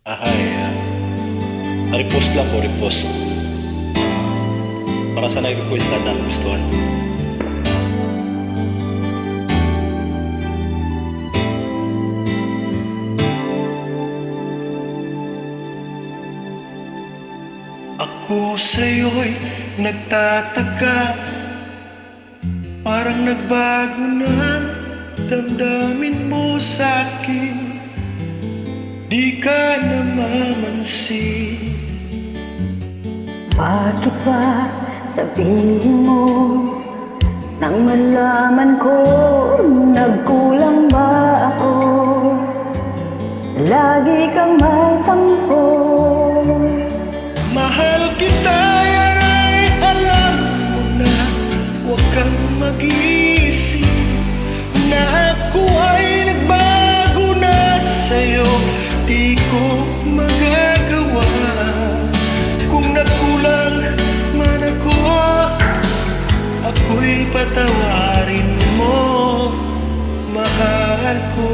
Ahay, repost lang po, repost. Para sa nag-request na gustuhan. Ako sa'yo'y nagtataka, parang nagbago na damdamin mo sa'kin. Di ka namamansin. Bakit ba sabihin mo nang malaman ko nagkulang ba ako? Lagi kang may tampo. Mahal kita, yan ay alam mo na. Huwag kang mag-iisip na ako ay nagbago na sa'yo. Di ko magagawa. Kung nagkulang man ako, ako'y patawarin mo, mahal ko.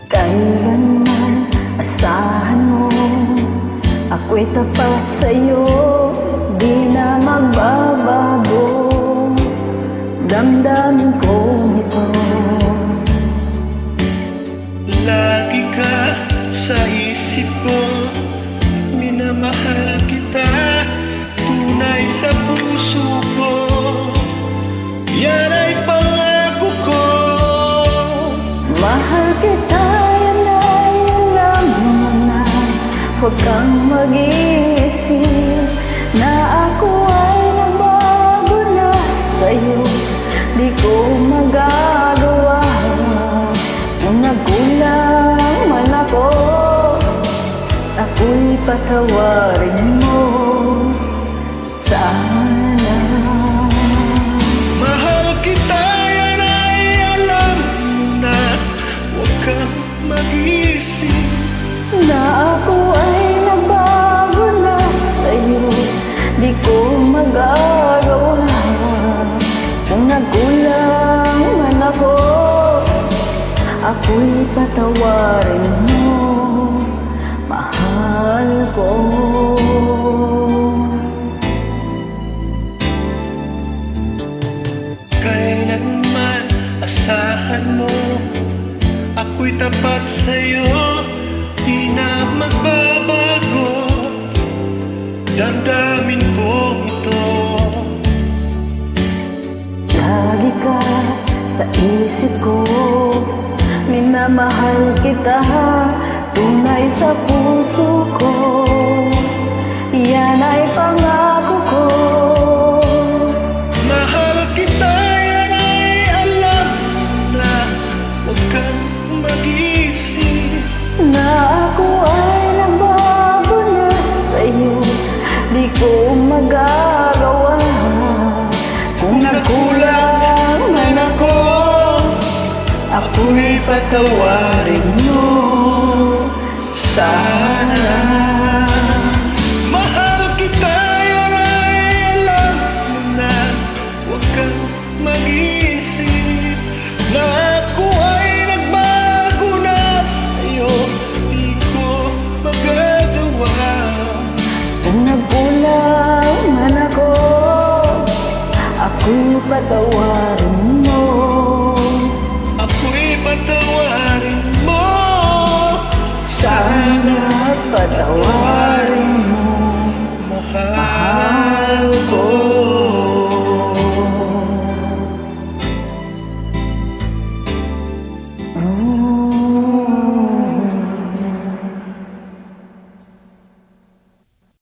Kailanman asahan mo ako'y tapat sa'yo, di na magbabago damdamin kong ito. Lagi ka sa isip ko, minamahal kita, tunay sa puso ko. Yan ay pangako ko. Mahal kita, yan ay alam mo na. Huwag kang mag-iisip na ako ay nagbago na sa'yo. Di ko magagawa. Kung nagkulang man ako, ako'y patawarin mo sana. Mahal kita, yan ay alam mo na. Huwag kang mag-isip Na ako ay nagbago na sa'yo, di ko magagawa. Kung nagkulang man ako, ako'y patawarin mo, mahal ko. Kailanman asahan mo, ako'y tapat sa'yo, di na magbabago. Damdamin ko ito. Lagi ka sa isip ko, minamahal kita, tunay sa puso ko. Yan ay pangako ko. Mahal kita, yan ay alam mo na. Huwag kang mag-isip Na ako ay nagbago na sa'yo, di ko magagawa. Kung nagkulang man ako, ako'y patawarin mo sana. Mahal kita, yan ay alam mo na. Huwag kang mag-isip na ako ay nagbago na sa'yo. Di ko magagawa. kung nagkulang man ako, ako'y patawarin mo. Ako'y patawarin mo Sana patawarin mo, mahal ko. mm.